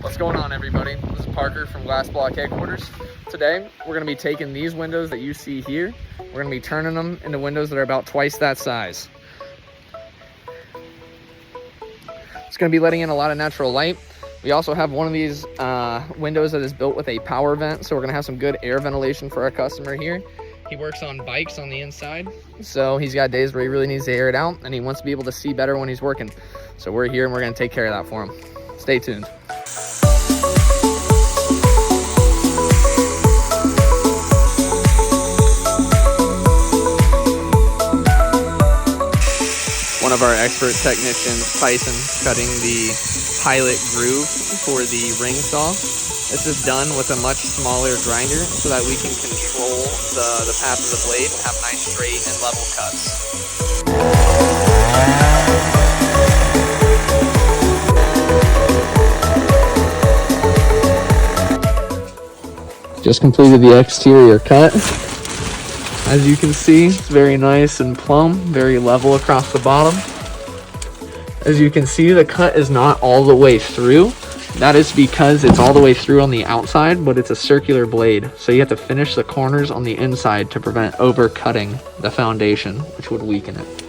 What's going on, everybody? This is Parker from Glass Block Headquarters. Today, we're going to be taking these windows that you see here. We're going to be turning them into windows that are about twice that size. It's going to be letting in a lot of natural light. We also have one of these windows that is built with a power vent, so we're going to have some good air ventilation for our customer here. He works on bikes on the inside, so he's got days where he really needs to air it out, and he wants to be able to see better when he's working. So we're here, and we're going to take care of that for him. Stay tuned. One of our expert technicians, Tyson, cutting the pilot groove for the ring saw. This is done with a much smaller grinder so that we can control the path of the blade and have nice straight and level cuts. Just completed the exterior cut. As you can see, it's very nice and plumb, very level across the bottom. As you can see, the cut is not all the way through. That is because it's all the way through on the outside, but it's a circular blade. So you have to finish the corners on the inside to prevent overcutting the foundation, which would weaken it.